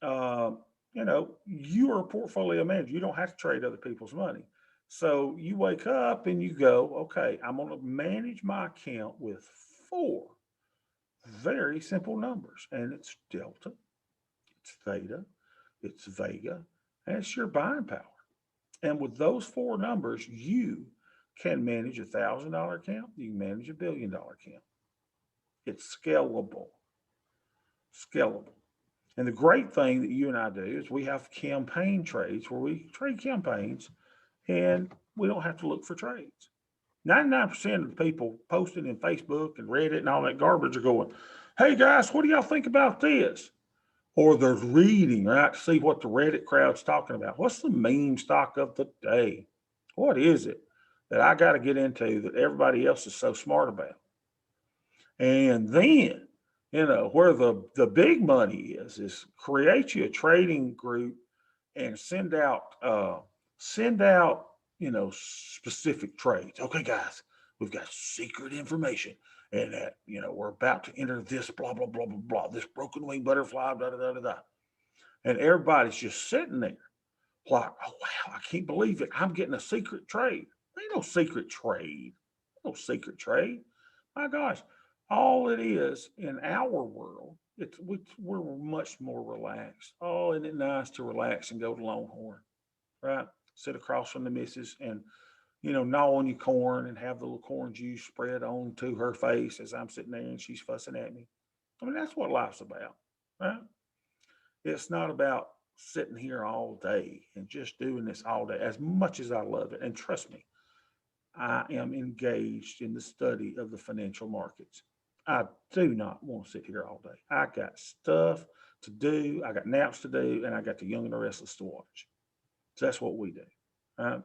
You are a portfolio manager. You don't have to trade other people's money. So you wake up and you go, okay, I'm going to manage my account with 4 very simple numbers. And it's delta, it's theta, it's vega, and it's your buying power. And with those 4 numbers, you can manage $1,000 account. You can manage $1 billion account. It's scalable. Scalable. And the great thing that you and I do is we have campaign trades where we trade campaigns and we don't have to look for trades. 99% of the people posting in Facebook and Reddit and all that garbage are going, hey guys, what do y'all think about this? Or they're reading, right, to see what the Reddit crowd's talking about. What's the meme stock of the day? What is it that I got to get into that everybody else is so smart about? And then, where the big money is create you a trading group and send out, specific trades. Okay, guys, we've got secret information and that, we're about to enter this blah, blah, blah, blah, blah, this broken wing butterfly, da, da, da, da, da. And everybody's just sitting there like, oh, wow, I can't believe it. I'm getting a secret trade. Ain't no secret trade. No secret trade. My gosh, all it is in our world, we're much more relaxed. Oh, isn't it nice to relax and go to Longhorn, right? Sit across from the missus and, gnaw on your corn and have the little corn juice spread onto her face as I'm sitting there and she's fussing at me. I mean, that's what life's about, right? It's not about sitting here all day and just doing this all day, as much as I love it. And trust me, I am engaged in the study of the financial markets. I do not want to sit here all day. I got stuff to do. I got naps to do, and I got the Young and the Restless to watch. So that's what we do. Right?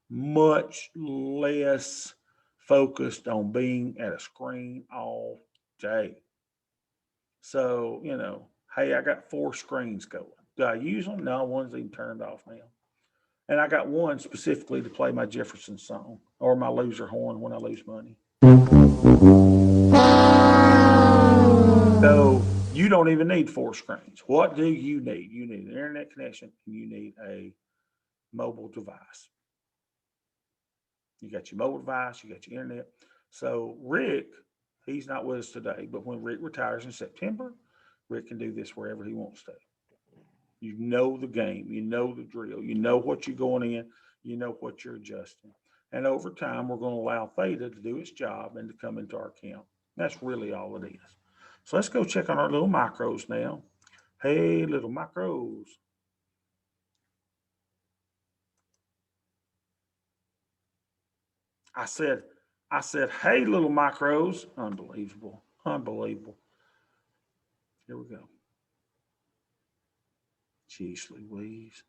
Much less focused on being at a screen all day. So, hey, I got 4 screens going. Do I use them? No, one's even turned off now. And I got one specifically to play my Jefferson song or my loser horn when I lose money. So you don't even need 4 screens. What do you need? You need an internet connection and you need a mobile device. You got your mobile device, you got your internet. So Rick, he's not with us today, but when Rick retires in September, Rick can do this wherever he wants to. You know the game, you know the drill, you know what you're going in, you know what you're adjusting. And over time, we're going to allow Theta to do its job and to come into our account. That's really all it is. So let's go check on our little micros now. Hey, little micros. I said, hey, little micros. Unbelievable. Unbelievable. Here we go. Jeez Louise.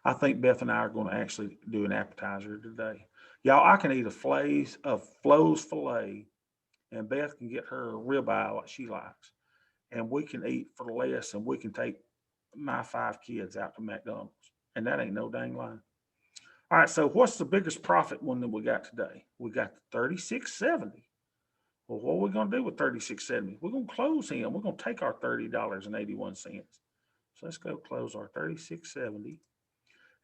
I think Beth and I are going to actually do an appetizer today. Y'all, I can eat a Flo's filet, and Beth can get her a ribeye like she likes, and we can eat for less, and we can take my 5 kids out to McDonald's, and that ain't no dang lie. All right, so what's the biggest profit one that we got today? We got the 36.70. Well, what are we going to do with 36.70? We're going to close him. We're going to take our $30.81. So let's go close our 36.70.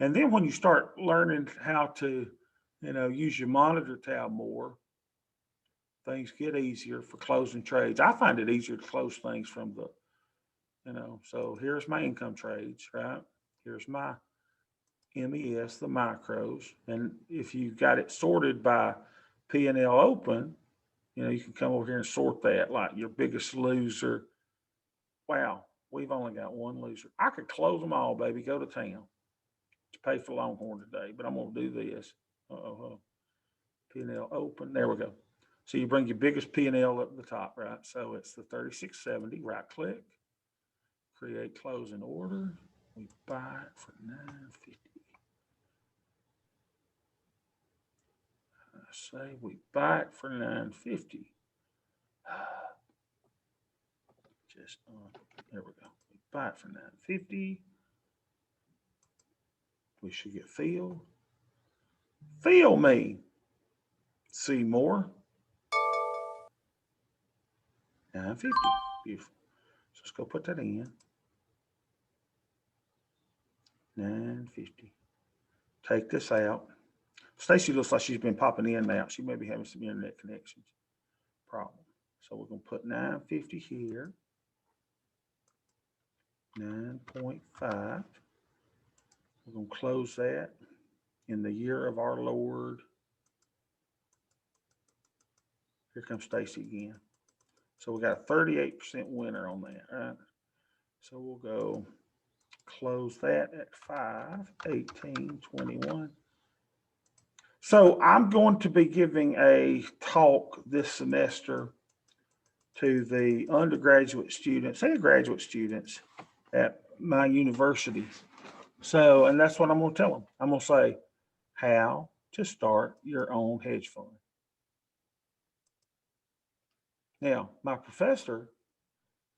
And then when you start learning how to, use your monitor tab more, things get easier for closing trades. I find it easier to close things from so here's my income trades, right? Here's my MES, the micros. And if you got it sorted by P&L open, you can come over here and sort that, like your biggest loser. Wow, we've only got one loser. I could close them all, baby, go to town to pay for Longhorn today, but I'm going to do this. P&L open, there we go. So you bring your biggest P&L up at the top, right? So it's the 36.70, right click, create closing order. We buy it for $9.50. I say we buy it for $9.50. There we go. We buy it for $9.50. We should get filled. Fill me. See more. $9.50. Beautiful. So let's go put that in. $9.50. Take this out. Stacy looks like she's been popping in and out. She may be having some internet connections problem. So we're going to put $9.50 here. 9.5. We're going to close that in the year of our Lord. Here comes Stacy again. So we got a 38% winner on that, right? So we'll go close that at 5/18/21. So I'm going to be giving a talk this semester to the undergraduate students and graduate students at my university. So, and that's what I'm going to tell them. I'm going to say how to start your own hedge fund. Now, my professor,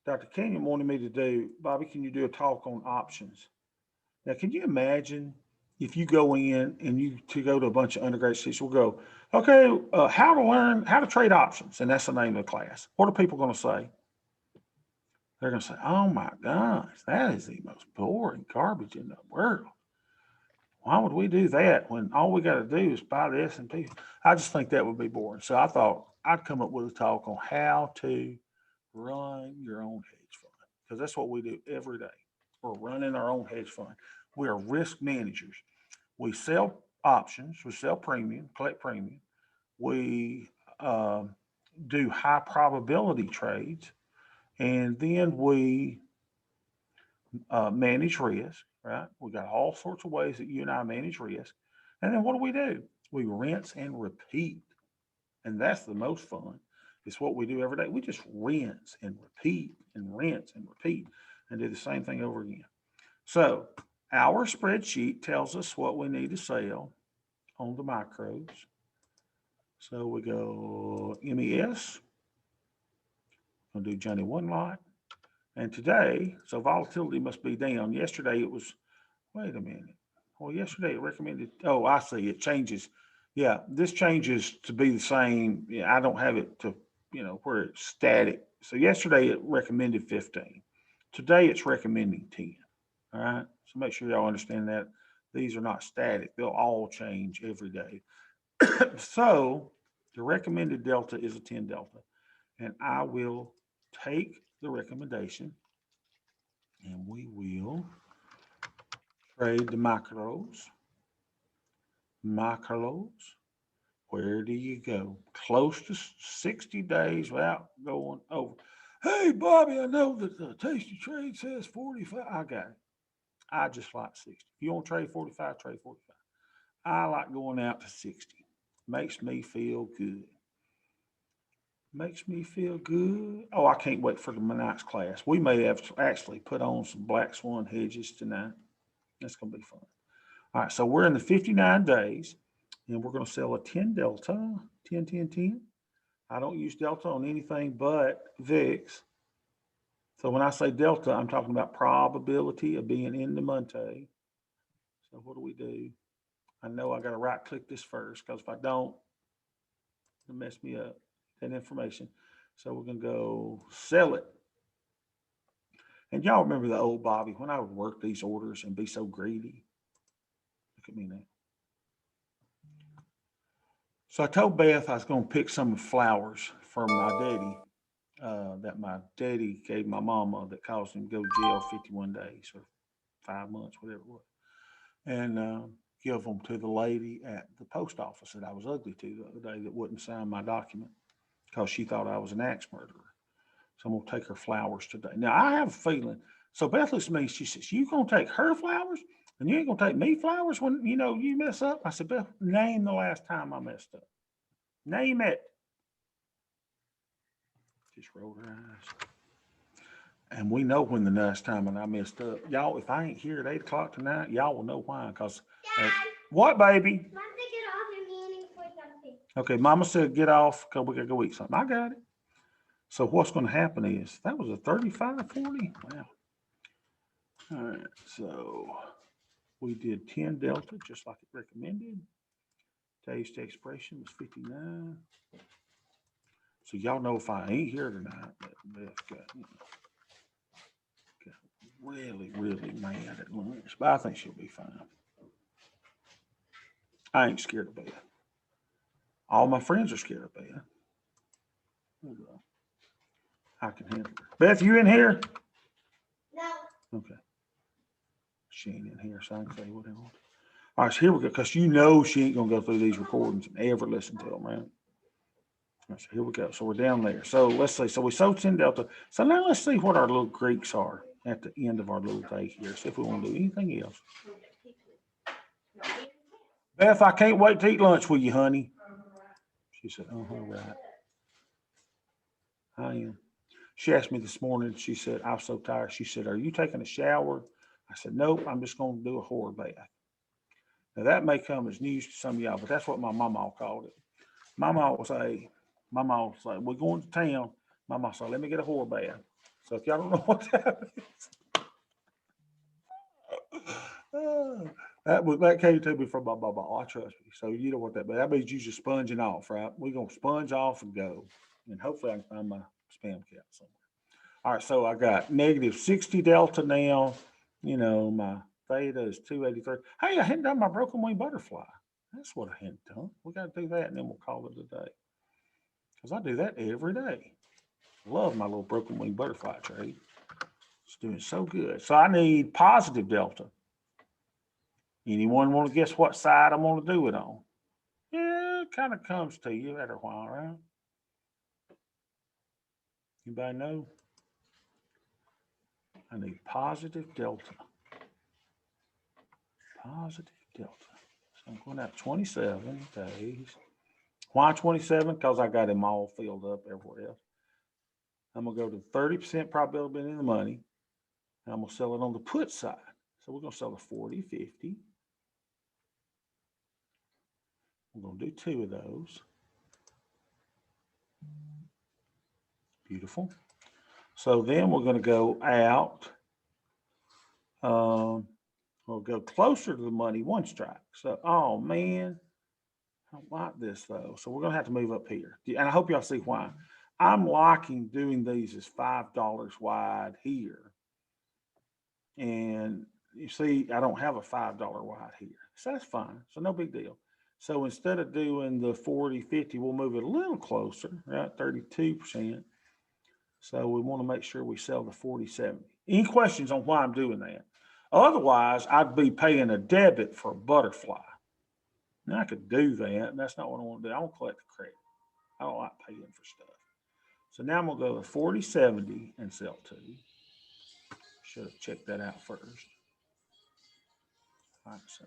Dr. Kenyon, wanted me to do, Bobby, can you do a talk on options? Now, can you imagine if you go in and you go to a bunch of undergraduate students, we'll go, okay, how to learn how to trade options. And that's the name of the class. What are people going to say? They're going to say, oh my gosh, that is the most boring garbage in the world. Why would we do that when all we got to do is buy the S&P? I just think that would be boring. So I thought I'd come up with a talk on how to run your own hedge fund, because that's what we do every day. We're running our own hedge fund. We are risk managers. We sell options, we sell premium, collect premium. We do high probability trades, and then we manage risk, right? We got all sorts of ways that you and I manage risk. And then what do? We rinse and repeat. And that's the most fun. It's what we do every day. We just rinse and repeat and rinse and repeat and do the same thing over again. So our spreadsheet tells us what we need to sell on the micros. So we go MES. We'll do Johnny one lot. And today, so volatility must be down. Yesterday it was, wait a minute. Well, yesterday it recommended, oh, I see, it changes. Yeah, this changes to be the same. Yeah, I don't have it to, where it's static. So yesterday it recommended 15. Today it's recommending 10. All right. So make sure y'all understand that these are not static. They'll all change every day. So the recommended delta is a 10 delta. And I will take the recommendation and we will trade the macros. Where do you go? Close to 60 days without going over. Hey, Bobby, I know that the Tasty Trade says 45. I got it. I just like 60. If you want to trade 45, trade 45. I like going out to 60. Makes me feel good. Makes me feel good. Oh, I can't wait for the tonight's class. We may have actually put on some Black Swan hedges tonight. That's going to be fun. All right, so we're in the 59 days, and we're going to sell a 10 Delta, 10, 10, 10. I don't use Delta on anything but VIX. So when I say Delta, I'm talking about probability of being in the Monte. So what do? I know I got to right click this first, because if I don't, it'll mess me up, that information. So we're going to go sell it. And y'all remember the old Bobby, when I would work these orders and be so greedy. Look at me now. So I told Beth I was going to pick some flowers for my daddy, that my daddy gave my mama, that caused him to go to jail 51 days or 5 months, whatever it was. And give them to the lady at the post office that I was ugly to the other day that wouldn't sign my document because she thought I was an axe murderer. So I'm going to take her flowers today. Now, I have a feeling. So Beth looks at me, she says, you going to take her flowers? And you ain't going to take me flowers when, you mess up? I said, Beth, name the last time I messed up. Name it. Just rolled her eyes. And we know when the last time when I messed up. Y'all, if I ain't here at 8 o'clock tonight, y'all will know why. Because, what, baby? Mom said get off and meeting for something. Okay, Mama said get off because we got to go eat something. I got it. So what's going to happen is, that was a 35.40. Wow. All right, so we did 10 Delta, just like it recommended. Today's expiration was 59. So y'all know if I ain't here tonight, that Beth got really, really mad at lunch. But I think she'll be fine. I ain't scared of Beth. All my friends are scared of Beth. I can handle her. Beth, you in here? No. Okay. She ain't in here, so I can say what I want. All right, so here we go, because you know she ain't going to go through these recordings and ever listen to them, right? All right, so here we go. So we're down there. So let's see. So we sold 10 Delta. So now let's see what our little Greeks are at the end of our little day here. See if we want to do anything else. Beth, I can't wait to eat lunch with you, honey. She said, right. I am. She asked me this morning, she said, I was so tired. She said, are you taking a shower? I said, nope, I'm just going to do a horror bath. Now that may come as news to some of y'all, but that's what my mama called it. My mama will say, we're going to town. My mama said, let me get a horror bath. So if y'all don't know what that is, that came to me from my mama. Oh, I trust me. So you know what that means. That means you just sponging off, right? We're going to sponge off and go. And hopefully I can find my spam cap somewhere. All right, so I got negative 60 Delta now. My theta is 283. Hey, I hadn't done my broken wing butterfly. That's what I hadn't done. We got to do that, and then we'll call it a day. Because I do that every day. Love my little broken wing butterfly trade. It's doing so good. So I need positive Delta. Anyone want to guess what side I'm going to do it on? Yeah, it kind of comes to you after a while, right? Anybody know? I need positive Delta. Positive Delta. So I'm going to have 27 days. Why 27? Because I got them all filled up everywhere else. I'm going to go to 30% probability of being in the money. And I'm going to sell it on the put side. So we're going to sell the 40, 50. We're going to do 2 of those. Beautiful. So then we're going to go out. We'll go closer to the money, 1 strike. So, oh man, I don't like this though. So we're going to have to move up here. And I hope y'all see why. I'm liking doing these as $5 wide here. And you see, I don't have a $5 wide here. So that's fine. So no big deal. So instead of doing the 40, 50, we'll move it a little closer, right? 32%. So we want to make sure we sell the 40, 70. Any questions on why I'm doing that? Otherwise, I'd be paying a debit for a butterfly. Now I could do that, and that's not what I want to do. I want to collect the credit. I don't like paying for stuff. So now I'm going to go to 40, 70 and sell 2. Should have checked that out first. All right, so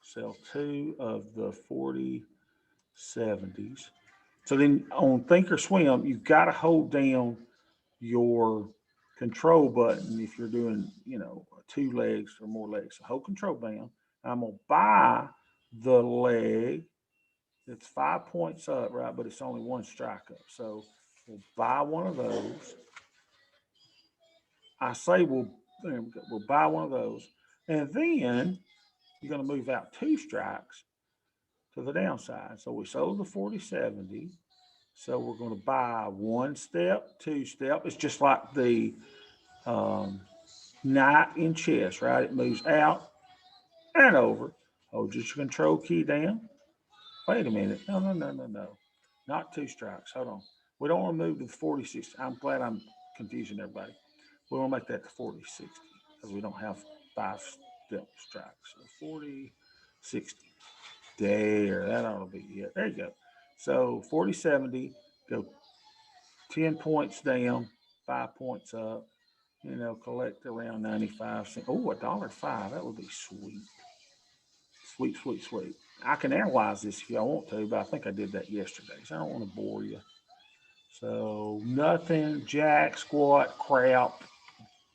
sell 2 of the 40, 70s. So then on Think or Swim, you've got to hold down your control button if you're doing, 2 legs or more legs. So hold control down. I'm gonna buy the leg. It's 5 points up, right? But it's only one strike up. So we'll buy one of those. I say we'll buy one of those. And then you're gonna move out 2 strikes to the downside. So we sold the 4070. So we're going to buy 1 step, 2 step. It's just like the knight in chess, right? It moves out and over. Hold your control key down. Wait a minute. No. Not 2 strikes. Hold on. We don't want to move to the 4060. I'm glad I'm confusing everybody. We want to make that the 4060 because we don't have 5 step strikes. So 4060. There, that ought to be it. There you go. So 4070, go 10 points down, 5 points up, collect around 95 cents. Oh, $1.05. That would be sweet. Sweet. I can analyze this if I want to, but I think I did that yesterday, so I don't want to bore you. So nothing, jack, squat, crap,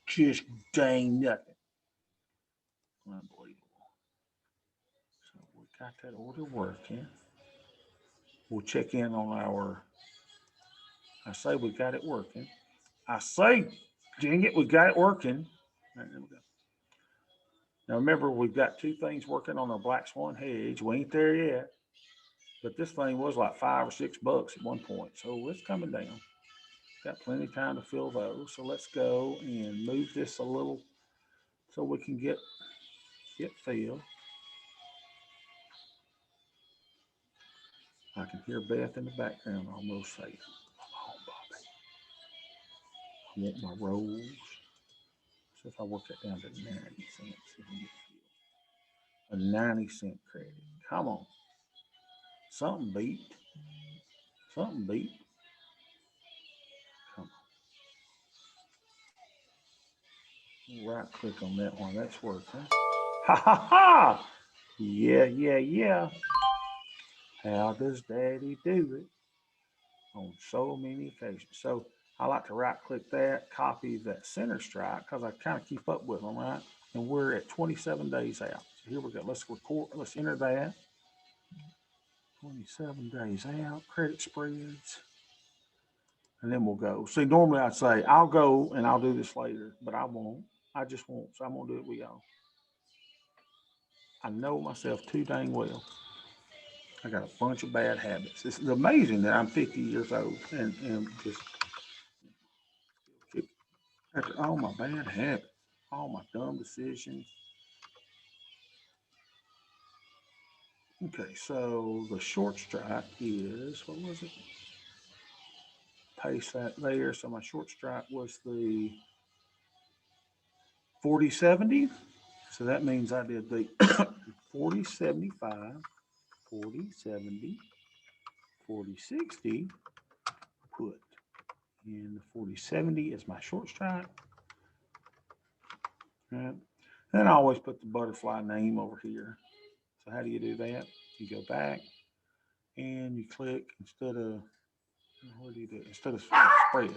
just dang nothing. Unbelievable. So we got that order working. We'll check in on I say we got it working. I say, dang it, we got it working. All right, there we go. Now remember, we've got 2 things working on our Black Swan Hedge. We ain't there yet, but this thing was like $5 or $6 at one point. So it's coming down. Got plenty of time to fill those. So let's go and move this a little so we can get filled. I can hear Beth in the background almost saying, "Come on, Bobby. I want my rolls." So if I work it down to 90 cents, if we get a 90-cent credit. Come on. Something beat. Come on. Right click on that one. That's working. Ha ha ha. Yeah. How does Daddy do it? On so many occasions. So I like to right click that, copy that center strike because I kind of keep up with them, right? And we're at 27 days out. So here we go. Let's record. Let's enter that. 27 days out. Credit spreads. And then we'll go. See, normally I'd say, I'll go and I'll do this later, but I won't. I just won't. So I'm going to do it with y'all. I know myself too dang well. I got a bunch of bad habits. It's amazing that I'm 50 years old and just after all my bad habits, all my dumb decisions. Okay, so the short strike is, what was it? Paste that there. So my short strike was the 4070. So that means I did the 4075, 4070, 4060, put in the 4070 is my short strike. Right. Then I always put the butterfly name over here. So how do you do that? You go back and you click instead of, what do you do? Instead of spread,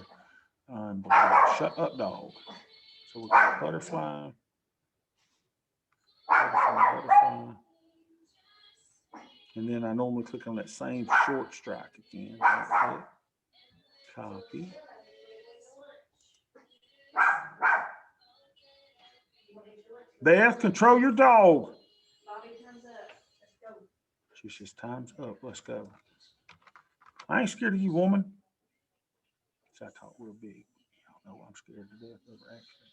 shut up, dog. So we got butterfly. And then I normally click on that same short strike again. Right, copy. Beth, control your dog. She says, time's up. Let's go. I ain't scared of you, woman. So I talk real big. Y'all know I'm scared to death of her accent.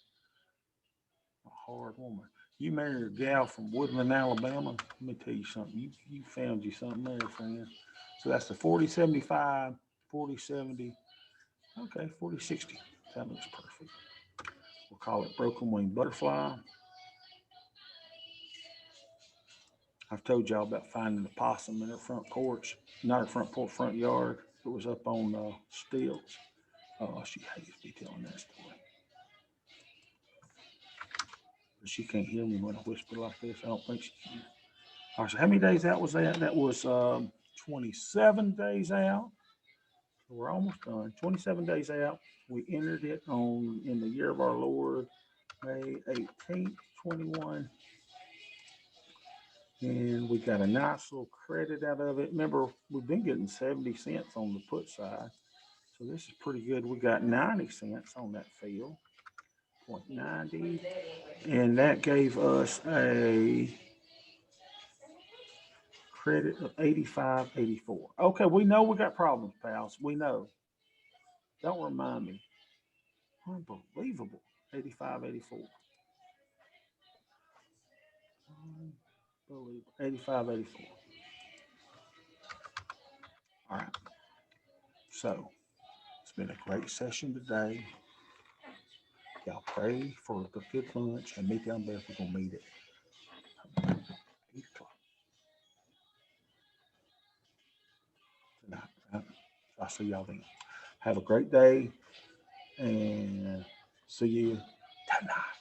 A hard woman. You married a gal from Woodland, Alabama. Let me tell you something. You found you something there, friend. So that's the 4075, 4070. Okay, 4060. That looks perfect. We'll call it Broken Wing Butterfly. I've told y'all about finding the possum in her front porch, not her front porch, front yard. It was up on stilts. Oh, she hates me telling that story. But she can't hear me when I whisper like this. I don't think she can. All right, so how many days out was that? That was 27 days out. So we're almost done. 27 days out. We entered it in the year of our Lord, May 18th, 21. And we got a nice little credit out of it. Remember, we've been getting 70 cents on the put side. So this is pretty good. We got 90 cents on that field, 0.90. And that gave us a credit of 85.84. Okay, we know we got problems, pals. We know. Don't remind me. Unbelievable. 85.84. Unbelievable. 85.84. All right. So it's been a great session today. Y'all pray for a good lunch and meet down there if we're gonna meet it. 8 o'clock tonight. Right? I'll see y'all then. Have a great day and see you tonight.